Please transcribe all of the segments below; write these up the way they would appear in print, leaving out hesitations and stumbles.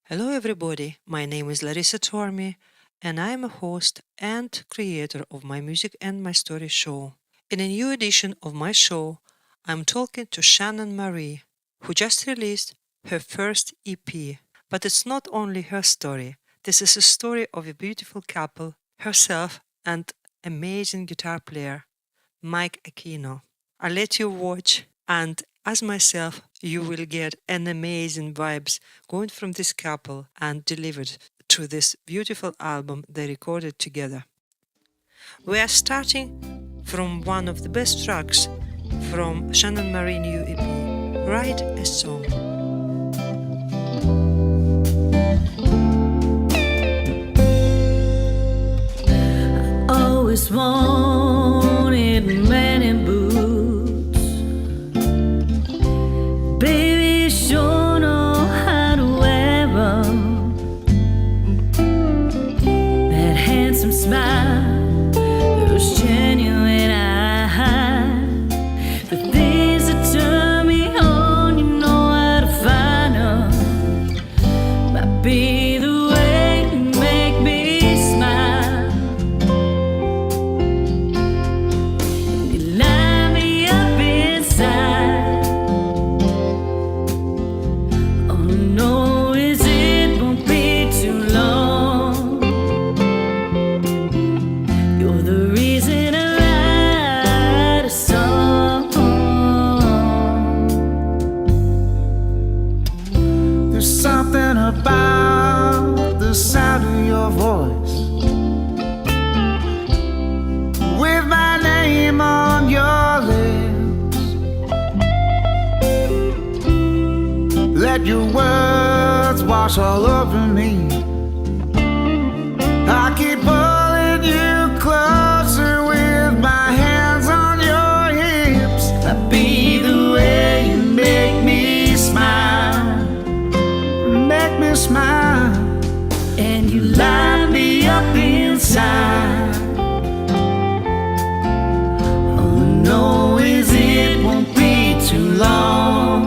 Hello, everybody. My name is Larissa, and I am a host and creator of my music and my story show. In a new edition of my show, I'm talking to ShannonMarie, who just released her first EP. But it's not only her story. This is a story of a beautiful couple, herself and amazing guitar player, Mike Aquino. I'll let you watch, and as myself, you will get an amazing vibes going from this couple and delivered through this beautiful album they recorded together. We are starting from one of the best tracks from ShannonMarie new EP, Write a Song. Always wanted many boots. Baby, sure know how to wear 'em. That handsome smile, those genuine eyes, the things that turn me on, you know how to find 'em. Might be the way you make me smile. Something about the sound of your voice, with my name on your lips. Let your words wash all over me. I keep pulling you closer with my hands on your hips. I'll be the way you make me smile, make me smile, And you light me up inside. all I know is it won't be too long.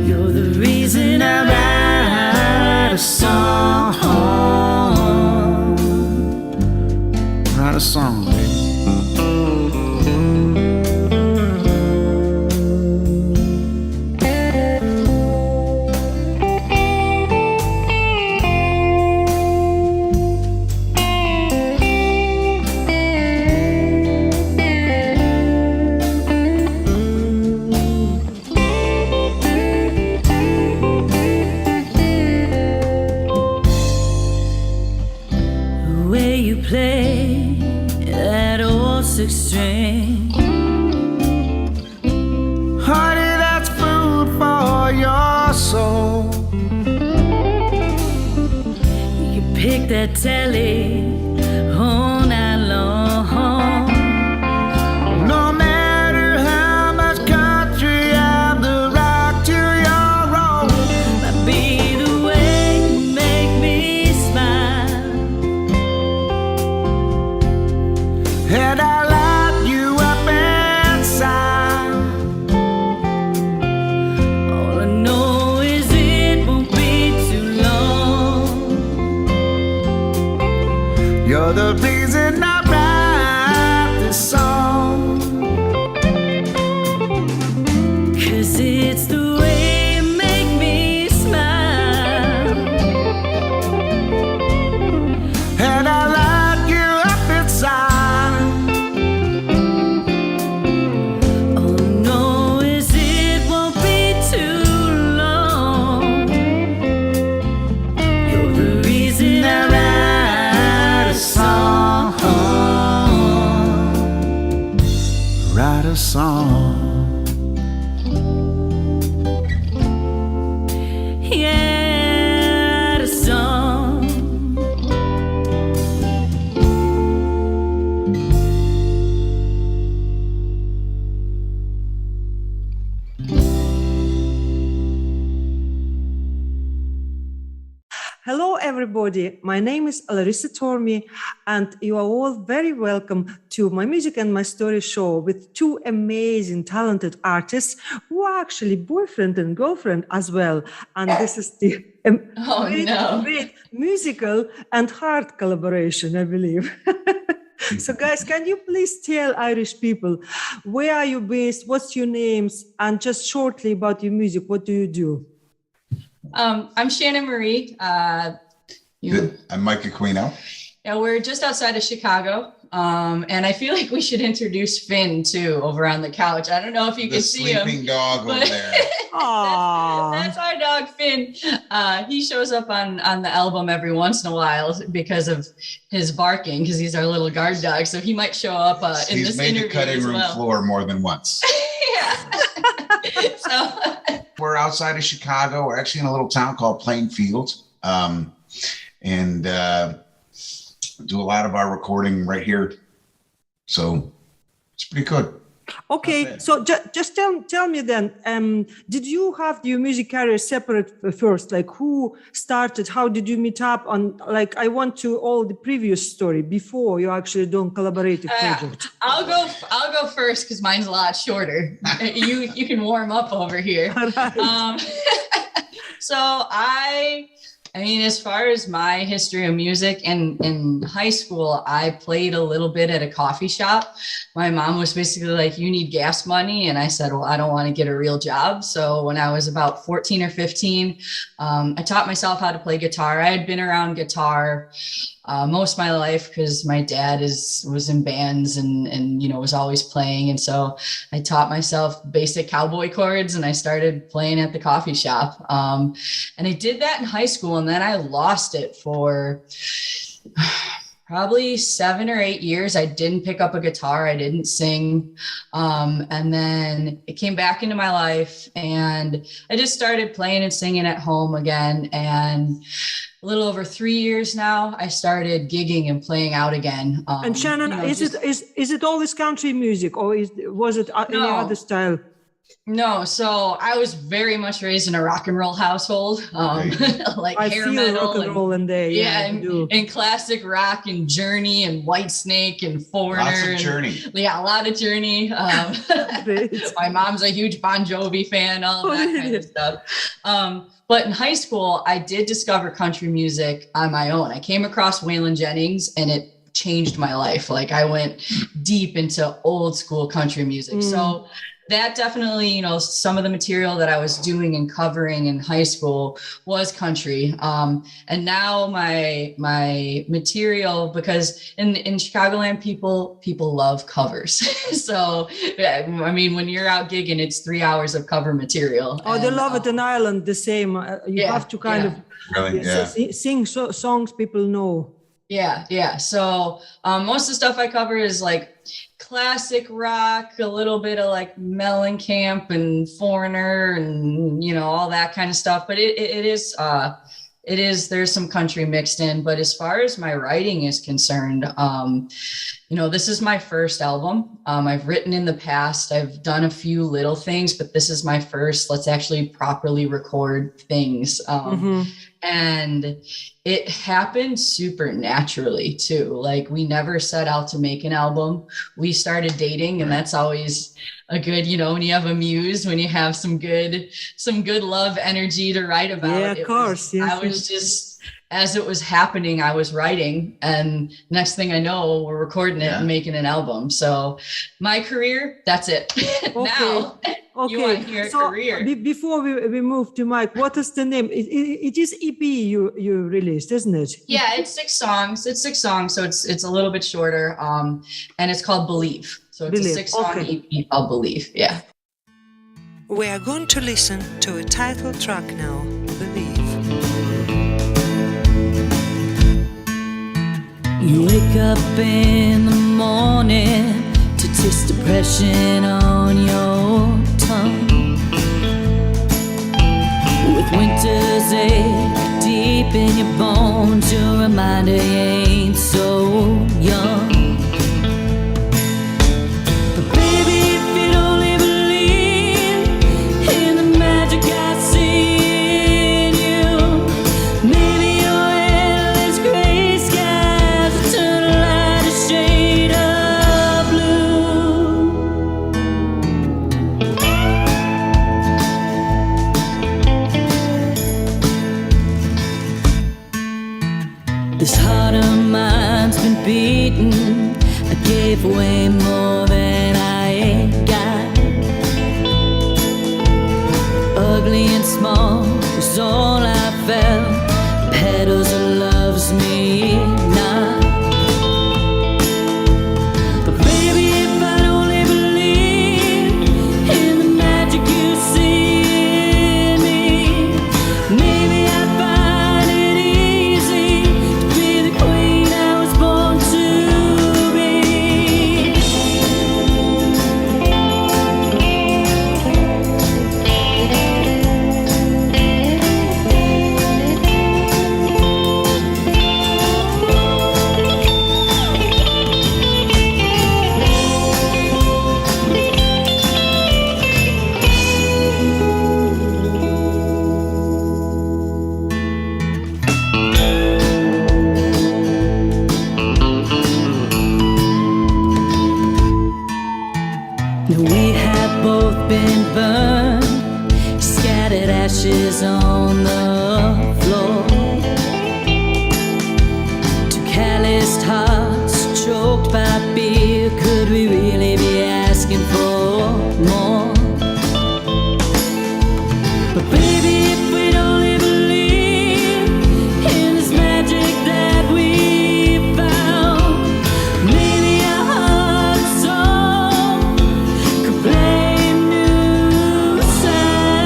You're the reason I write a song. Write a song, baby. The way you play that old six string, Honey, that's food for your soul. you pick that telly all night long. No matter how much country, I'm the rock to your roll. Might be the way you make me smile. And I light you up inside. All I know is it won't be too long. You're the reason I write this song. 'Cause it's the way you make me smile. And I light you up inside. All I know is it won't be too long. You're the reason I write a song. Hello, everybody. My name is Larissa Tormi, and you are all very welcome to my Music and My Story show with two amazing, talented artists who are actually boyfriend and girlfriend as well. And this is the Oh, great, no. great musical and heart collaboration, I believe. So, guys, can you please tell Irish people where are you based, what's your names, and just shortly about your music, what do you do? I'm ShannonMarie. Good. I'm Mike Aquino. Yeah, we're just outside of Chicago. And I feel like we should introduce Finn too over on the couch. I don't know if you can see him. The sleeping dog over there. That's our dog Finn. He shows up on the album every once in a while because of his barking, because he's our little guard dog. So he might show up in this interview as well. He's made the cutting room floor more than once. Yeah. So we're outside of Chicago. We're actually in a little town called Plainfield, and do a lot of our recording right here. So it's pretty good. Okay, so just tell me then, did you have your music career separate first? Like who started, how did you meet up on, like I want to all the previous story before you actually done collaborative project. I'll go first because mine's a lot shorter. You can warm up over here. Right. So I mean, as far as my history of music, in high school, I played a little bit at a coffee shop. My mom was basically like, you need gas money. And I said, well, I don't want to get a real job. So when I was about 14 or 15, I taught myself how to play guitar. I had been around guitar most of my life because my dad was in bands and you know was always playing, and so I taught myself basic cowboy chords and I started playing at the coffee shop, and I did that in high school, and then I lost it for probably 7 or 8 years. I didn't pick up a guitar. I didn't sing. And then it came back into my life and I just started playing and singing at home again. And a little over 3 years now, I started gigging and playing out again. And Shannon, you know, is it always country music or was it any other style? No, so I was very much raised in a rock and roll household, like I hair feel metal rock and roll in there. Yeah, and classic rock and Journey and Whitesnake and Foreigner. Lots of Journey. Yeah, a lot of Journey. My mom's a huge Bon Jovi fan, all of that kind of stuff. But in high school, I did discover country music on my own. I came across Waylon Jennings and it changed my life. Like I went deep into old school country music. So that definitely, you know, some of the material that I was doing and covering in high school was country. And now my material, because in Chicagoland, people love covers. So, I mean, when you're out gigging, it's 3 hours of cover material. Oh, they love it in Ireland the same. You have to kind of sing songs people know. Yeah. So most of the stuff I cover is like classic rock, a little bit of like Mellencamp and Foreigner and, you know, all that kind of stuff. But it is, there's some country mixed in. But as far as my writing is concerned, you know, this is my first album. I've written in the past. I've done a few little things, but this is my first, let's actually properly record things. And it happened super naturally too. Like we never set out to make an album. We started dating, and that's always a good, you know, when you have a muse, when you have some good love energy to write about. Yeah, of course. I was just, as it was happening, I was writing, and next thing I know, we're recording it and making an album. So my career, that's it. Now, you want to hear career. Before we move to Mike, what is the name? It is EP you released, isn't it? Yeah, it's 6 songs. So it's a little bit shorter. And it's called Believe. So it's a 6-song EP called Believe. Yeah. We are going to listen to a title track now, Believe. You wake up in the morning to taste depression on your tongue. With winter's ache deep in your bones, your reminder you ain't so young. But baby, if you'd only believe in the magic I see in you, maybe you're This heart of mine's been beaten. I gave away more than I ain't got. Ugly and small was all I felt. Petals of love's me not. But baby, if I'd only believe in the magic you see in me, maybe I'd find it easy to be the queen I was born to be. Now we have both been burned, scattered ashes on the floor. Two calloused hearts choked by beer. Could we really be asking for more? But baby, if we'd only believe in this magic that we found, maybe our hearts song could play a new sound.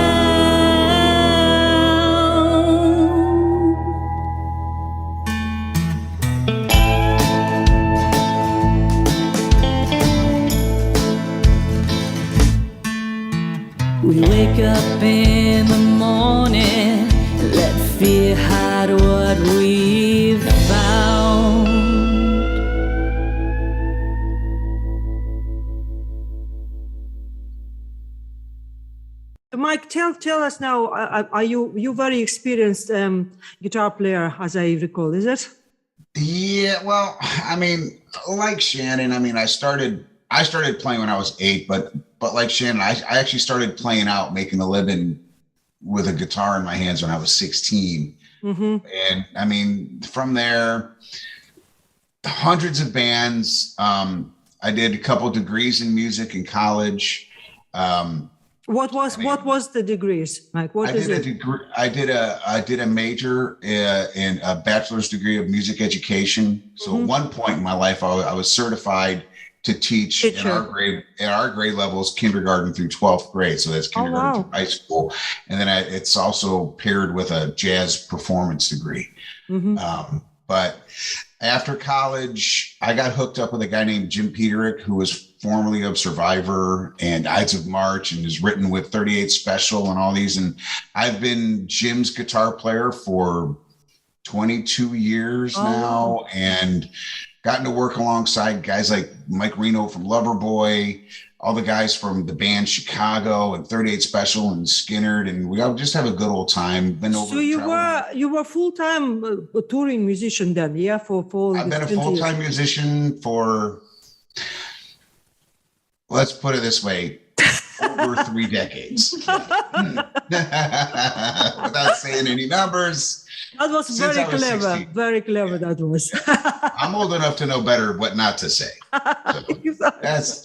We wake up in the morning, let fear hide what we've found. Mike, tell us now. Are you very experienced guitar player, as I recall? Is it? Yeah, well, I mean, like Shannon, I mean, I started playing when I was 8, but like Shannon, I actually started playing out, making a living with a guitar in my hands when I was 16. Mm-hmm. And I mean, from there, hundreds of bands. I did a couple degrees in music in college. What was the degrees, Mike? What is it? I did a major in a bachelor's degree of music education. So Mm-hmm. at one point in my life, I was certified to teach in our grade levels, kindergarten through 12th grade. So that's kindergarten through high school. And then it's also paired with a jazz performance degree. Mm-hmm. But after college, I got hooked up with a guy named Jim Peterick, who was formerly of Survivor and Ides of March and is written with 38 Special and all these. And I've been Jim's guitar player for 22 years now, and gotten to work alongside guys like Mike Reno from Loverboy, all the guys from the band Chicago and 38 Special and Skinnerd, and we all just have a good old time. Been over. So you were full-time touring musician then, yeah? For I've been a full-time musician for, let's put it this way, over 3 decades. Without saying any numbers. That was very clever. 16. Very clever that was. I'm old enough to know better what not to say. So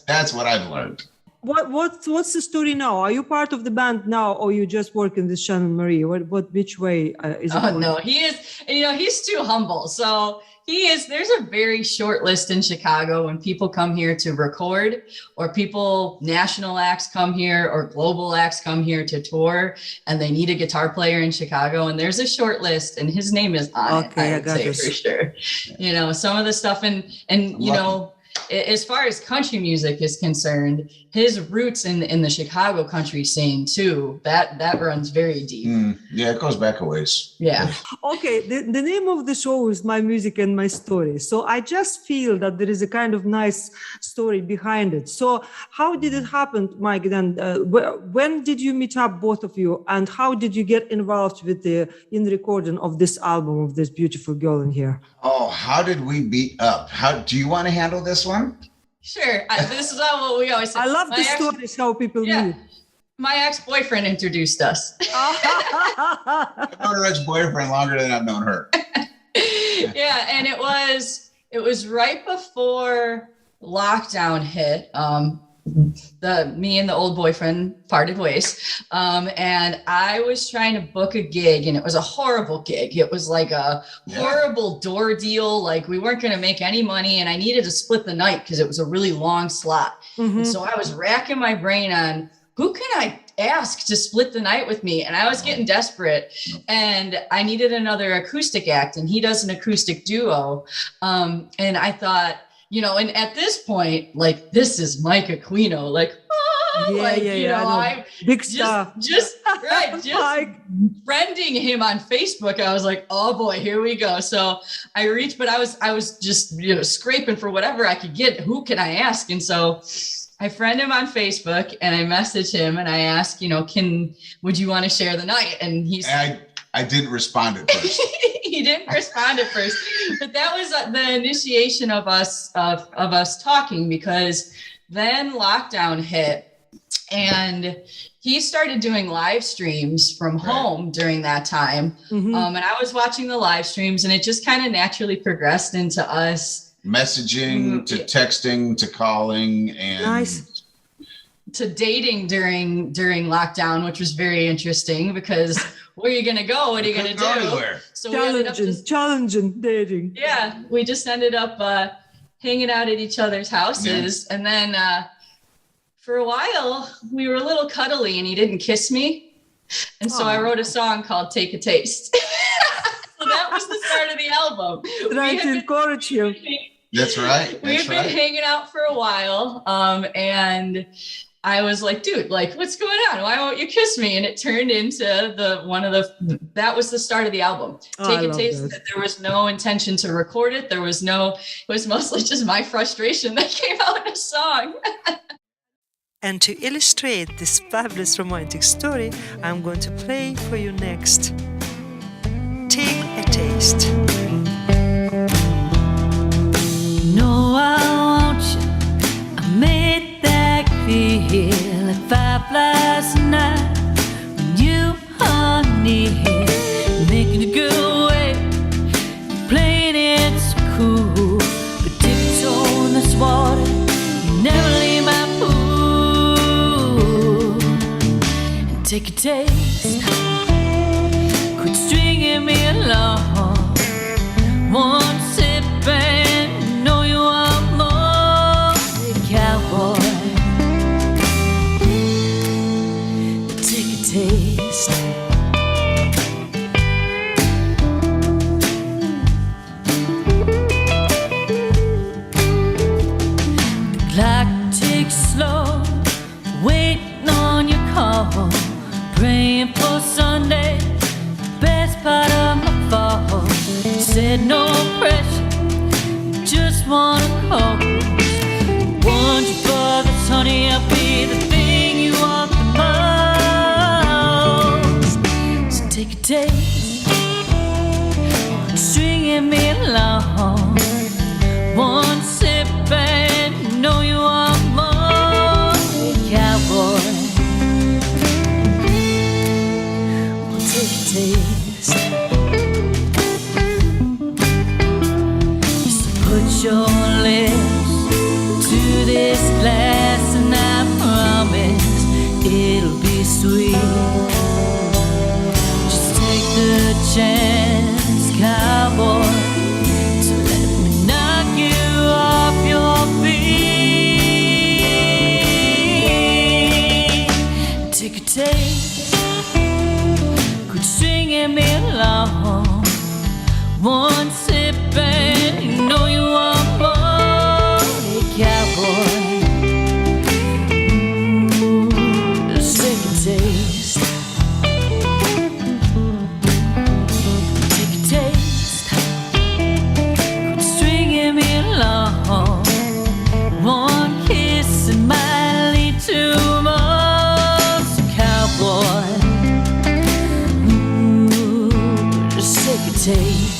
that's what I've learned. What's the story now? Are you part of the band now, or you just work in this ShannonMarie? Which way is it? Oh no, he is. He's too humble. So he is. There's a very short list in Chicago when people come here to record, or national acts come here, or global acts come here to tour, and they need a guitar player in Chicago. And there's a short list, and his name is on it. I would say for sure. Some of the stuff, and as far as country music is concerned, his roots in the Chicago country scene too, that runs very deep. Yeah, it goes back a ways. Yeah. Okay, the name of the show is My Music and My Story. So I just feel that there is a kind of nice story behind it. So how did it happen, Mike? Then when did you meet up, both of you, and how did you get involved with in the recording of this album of this beautiful girl in here? Oh, how did we meet up? How do you want to handle this one? Sure. This is what we always say. I love the stories how people meet. My ex-boyfriend introduced us. I've known her ex-boyfriend longer than I've known her. Yeah, and it was right before lockdown hit. Me and the old boyfriend parted ways, and I was trying to book a gig, and it was a horrible gig. It was like a horrible door deal. Like we weren't going to make any money, and I needed to split the night because it was a really long slot. And so I was racking my brain on who can I ask to split the night with me, and I was getting desperate, and I needed another acoustic act, and he does an acoustic duo, and I thought, and at this point, like, this is Mike Aquino, like, I big star. just friending him on Facebook. I was like, oh boy, here we go. So I reached, but I was just, scraping for whatever I could get. Who can I ask? And so I friend him on Facebook, and I message him, and I ask, would you want to share the night? And he's, I didn't respond at first. He didn't respond at first, but that was the initiation of us talking, because then lockdown hit, and he started doing live streams from home during that time. And I was watching the live streams, and it just kind of naturally progressed into us messaging to texting to calling and to dating during lockdown, which was very interesting because where are you going to go? What are you going to do? Anywhere. So we ended up challenging dating. Yeah, we just ended up hanging out at each other's houses. And then for a while, we were a little cuddly, and he didn't kiss me. And so I wrote a song called Take a Taste. So that was the start of the album. Trying to encourage you. That's right. We've been hanging out for a while. And I was like, dude, like, what's going on? Why won't you kiss me? And it turned into that was the start of the album. Take a Taste. That there was no intention to record it. It was mostly just my frustration that came out in a song. And to illustrate this fabulous romantic story, I'm going to play for you next. Take a Taste. No, I want you. I made that feel like fireflies at night when you are near, making it go away, playing it so cool, but tiptoe in this water, you never leave my pool. And take a taste, quit stringing me along. One sip and you know you want more, cowboy. Take a taste. The clock ticks slow, waiting on your call, praying for Sunday, best part of my fall. Said no pressure, just wanna call. Want you for this, honey, I'll be the thing you want the most. So take a taste, stringing me along. One sip and you know you want more, cowboy. Well, take a taste. Put your lips to this glass, and I promise it'll be sweet. Just take the chance, cowboy, to let me knock you off your feet. Take a taste, quit stringing me along. One sip and you know you want more, cowboy. Just take a taste. Take a taste. Quit stringing me along. One kiss and might lead to more, so cowboy. Just take a taste.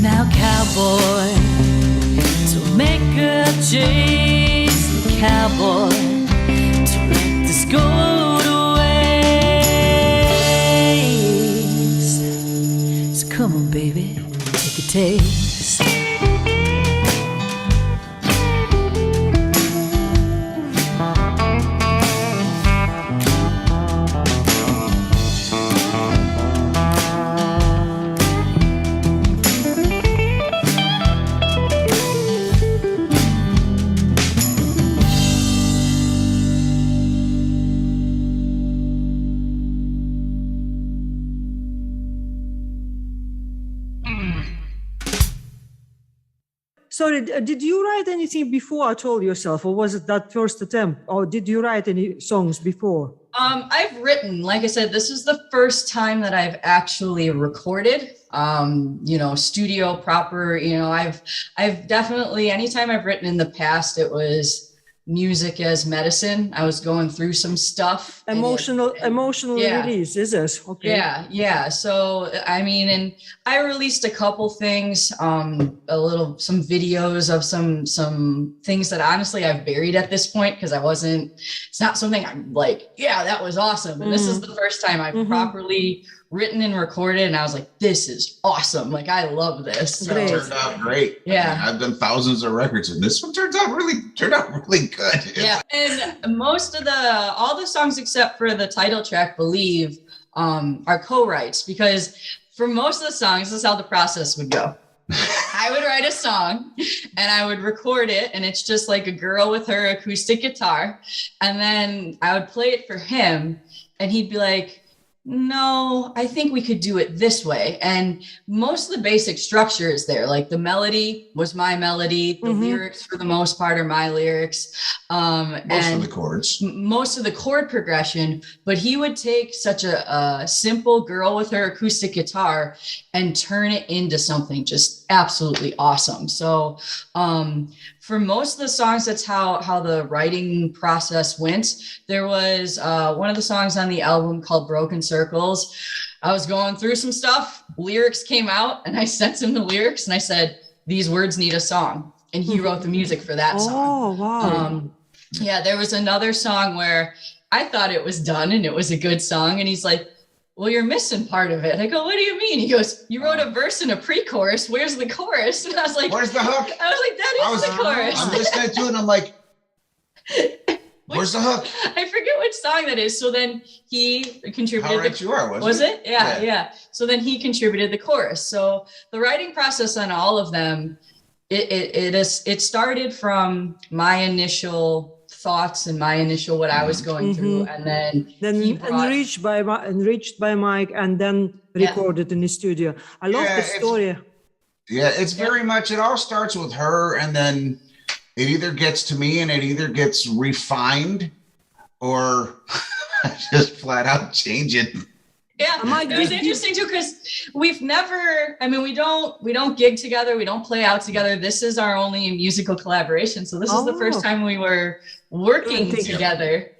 Now, cowboy, to make a chase, cowboy, to let this go away. baby, take a taste. Sorry, did you write anything before at all yourself, or was it that first attempt? Or did you write any songs before? I've written, like I said, this is the first time that I've actually recorded, studio proper. I've definitely, anytime I've written in the past, it was music as medicine. I was going through some stuff. Emotional release, is it? Okay. Yeah. So, I mean, and I released a couple things, some videos of some things that honestly I've buried at this point because it's not something I'm like, yeah, that was awesome. And this is the first time I've properly written and recorded, and I was like, this is awesome. Like, I love this. So, it turned out great. Yeah. I mean, I've done thousands of records, and this one turned out really good. Yeah. And all the songs except for the title track, Believe, are co-writes, because for most of the songs, this is how the process would go. I would write a song and I would record it, and it's just like a girl with her acoustic guitar. And then I would play it for him, and he'd be like, no, I think we could do it this way. And most of the basic structure is there. Like the melody was my melody. The lyrics for the most part are my lyrics. Most of the chords. Most of the chord progression. But he would take such a simple girl with her acoustic guitar and turn it into something just absolutely awesome. So for most of the songs, that's how the writing process went. There was one of the songs on the album called Broken Circles. I was going through some stuff. Lyrics came out, and I sent him the lyrics, and I said, these words need a song. And he wrote the music for that song. Oh, wow. Yeah, there was another song where I thought it was done and it was a good song. And he's like, well, you're missing part of it. I go, what do you mean? He goes, you wrote a verse and a pre-chorus. Where's the chorus? And I was like, where's the hook? I was like, that is the chorus. I'm listening to it, and I'm like, where's the hook? I forget which song that is. So then he contributed. How Right You Are, was it? Yeah. So then he contributed the chorus. So the writing process on all of them, it started from my initial thoughts and my initial what I was going through, and then enriched by Mike, and then recorded in the studio. I love the story. It's very much, it all starts with her, and then it either gets to me and it either gets refined, or I just flat out change it. Yeah, it was interesting too, because we don't gig together, we don't play out together. This is our only musical collaboration. So this is the first time we were working together.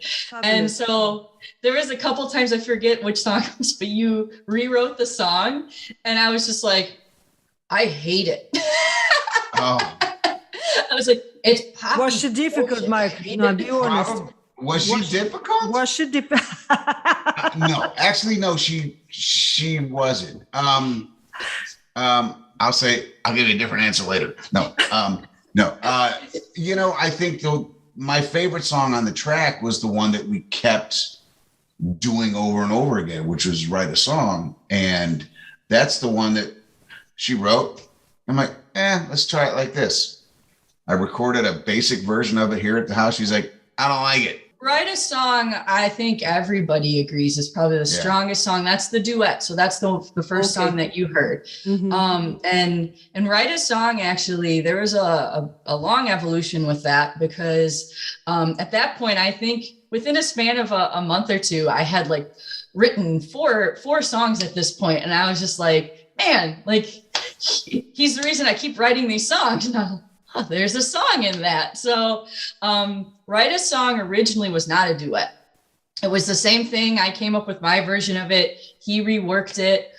And so there was a couple times, I forget which song it was, but you rewrote the song, and I was just like, I hate it. Oh. I was like, it's poppy. Was she difficult, Mike? No, be honest. Was she difficult? Was she difficult? No, actually, no, she wasn't. I'll give you a different answer later. No. I think my favorite song on the track was the one that we kept doing over and over again, which was Write a Song. And that's the one that she wrote. I'm like, let's try it like this. I recorded a basic version of it here at the house. She's like, I don't like it. Write a Song, I think everybody agrees, is probably the strongest song. That's the duet. So that's the first song that you heard. And Write a Song, actually, there was a long evolution with that, because at that point, I think within a span of a month or two, I had like written four songs at this point. And I was just like, man, like he's the reason I keep writing these songs. And I'm like, oh, there's a song in that. So Write a Song originally was not a duet. It was the same thing. I came up with my version of it. He reworked it.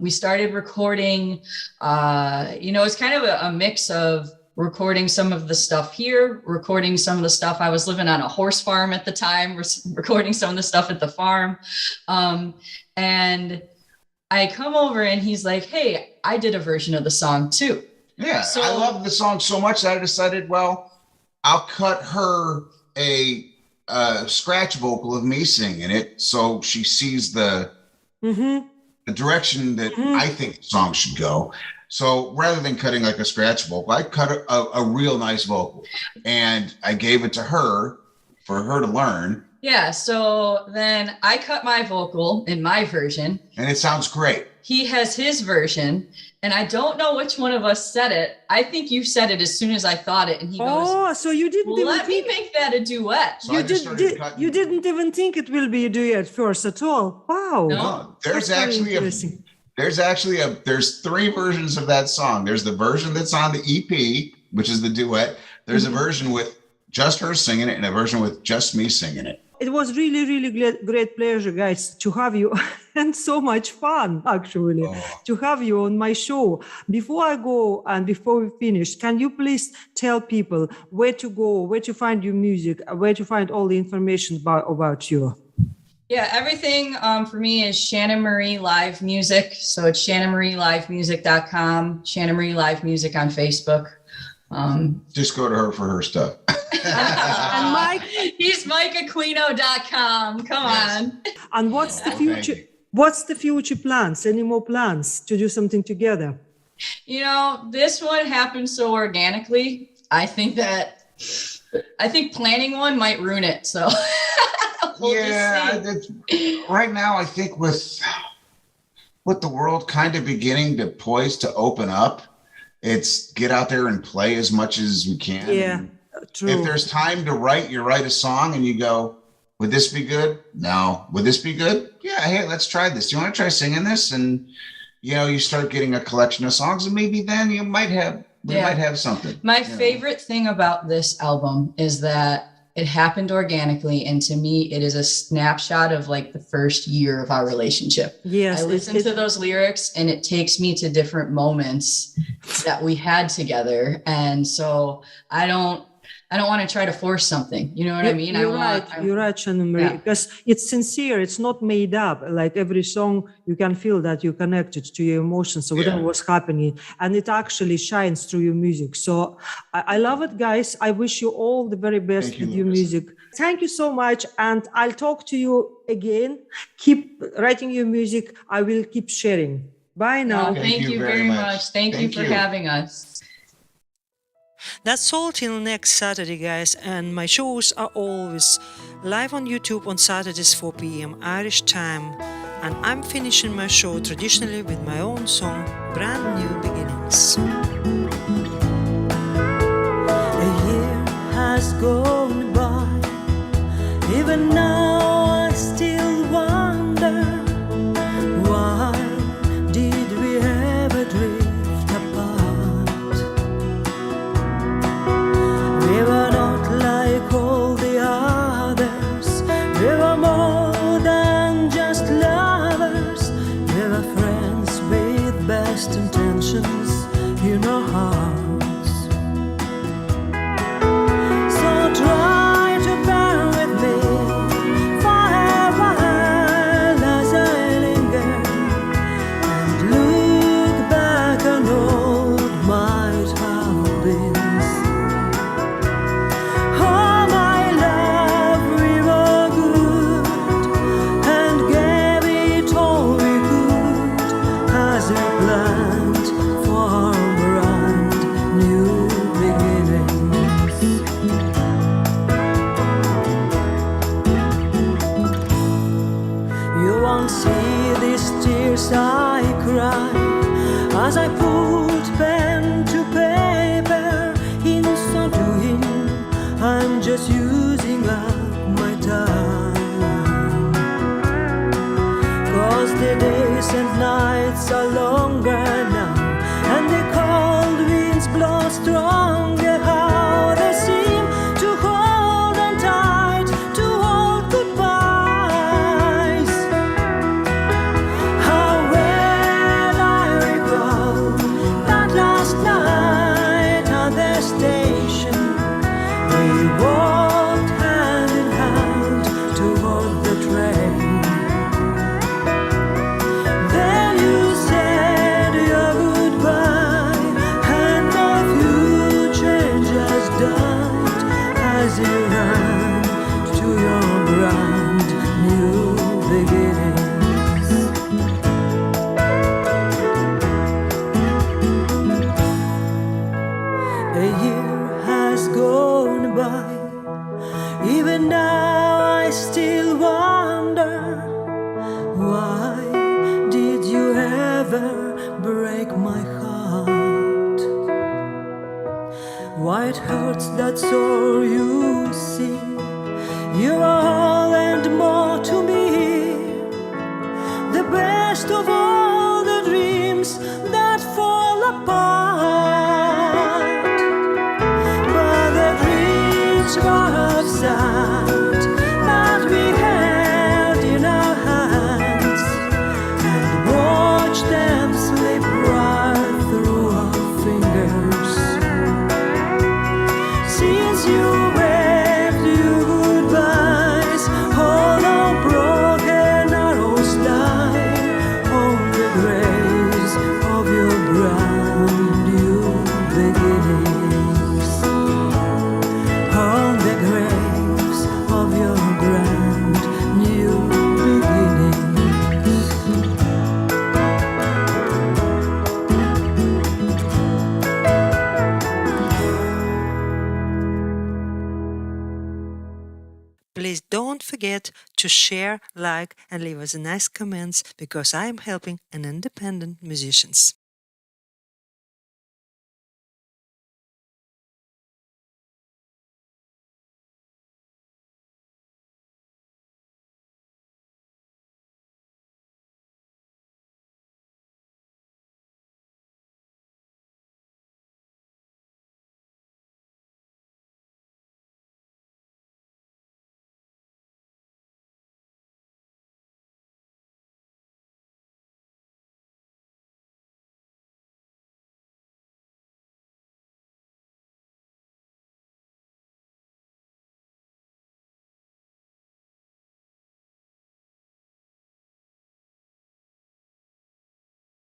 We started recording, it's kind of a mix of recording some of the stuff here, recording some of the stuff. I was living on a horse farm at the time, recording some of the stuff at the farm. And I come over and he's like, hey, I did a version of the song too. Yeah, So- I love the song so much that I decided, well, I'll cut her a scratch vocal of me singing it, so she sees the direction that I think the song should go. So rather than cutting like a scratch vocal, I cut a real nice vocal, and I gave it to her for her to learn. Yeah, so then I cut my vocal in my version. And it sounds great. He has his version, and I don't know which one of us said it. I think you said it as soon as I thought it, and he goes, Oh, so you didn't well, even let me think make that a duet. So I just started cutting. you didn't even think it will be a duet first at all. Wow. No. There's That's very actually interesting. there's three versions of that song. There's the version that's on the EP, which is the duet. There's a version with just her singing it and a version with just me singing it. It was really, really great pleasure, guys, to have you, and so much fun, actually, to have you on my show. Before I go and before we finish, can you please tell people where to go, where to find your music, where to find all the information about you? Yeah, everything for me is ShannonMarie Live Music. So it's ShannonMarieLiveMusic.com, ShannonMarie Live Music on Facebook. Just go to her for her stuff. And Mike, He's MikeAquino.com. Come on. and what's the Thank future? you. What's the future plans? Any more plans to do something together? You know, this one happened so organically. I think planning one might ruin it. So we'll just see. Right now, I think with the world kind of beginning to poise to open up, it's get out there and play as much as we can. Yeah, And true. if there's time to write, you write a song and you go, would this be good? No. Would this be good? Yeah. Hey, let's try this. Do you want to try singing this? And, you start getting a collection of songs, and maybe then we might have something. My favorite thing about this album is that it happened organically. And to me, it is a snapshot of like the first year of our relationship. Yes, I listen to those lyrics and it takes me to different moments that we had together. And so I don't want to try to force something. You know what I mean? You're right, ShannonMarie, Yeah. because it's sincere. It's not made up. Like every song, you can feel that you're connected to your emotions, so whatever was happening, and it actually shines through your music. So I love it, guys. I wish you all the very best Thank you, with your Larissa. music. Thank you so much, and I'll talk to you again. Keep writing your music. I will keep sharing. Bye now. Thank you very much. Thank you for having us. That's all till next Saturday, guys. And my shows are always live on YouTube on Saturdays 4 p.m. Irish time. And I'm finishing my show traditionally with my own song, Brand New Beginnings. A year has gone by. Even now I still wonder, why did we ever drift apart? We were not like all the others. We were more than just lovers. We were friends with best intentions in our hearts. So try to bear with me for a while as I linger and look back on old might have been. Oh my love, we were good and gave it all we could as we planned for brand new beginnings. You won't see these tears I cry as I put pen to paper. In so doing, I'm just using up my time. 'Cause the days and nights are longer now, and the cold winds blow stronger. How they seem to hold on tight to old goodbyes. How well I recall that last night at the station. We walked hand in hand toward the train. Then you Why did you ever break my heart? Why it hurts, that's all you see. You're all and more to me, the best of all the dreams that fall apart. But the dreams were absurd that we held in our hands and watched them slip right through our fingers. Since you waved your goodbyes, all our broken arrows die on the graves of your brand new beginnings. On the graves of your brand new beginnings. Please don't forget to share, like, and leave us nice comments because I am helping an independent musicians.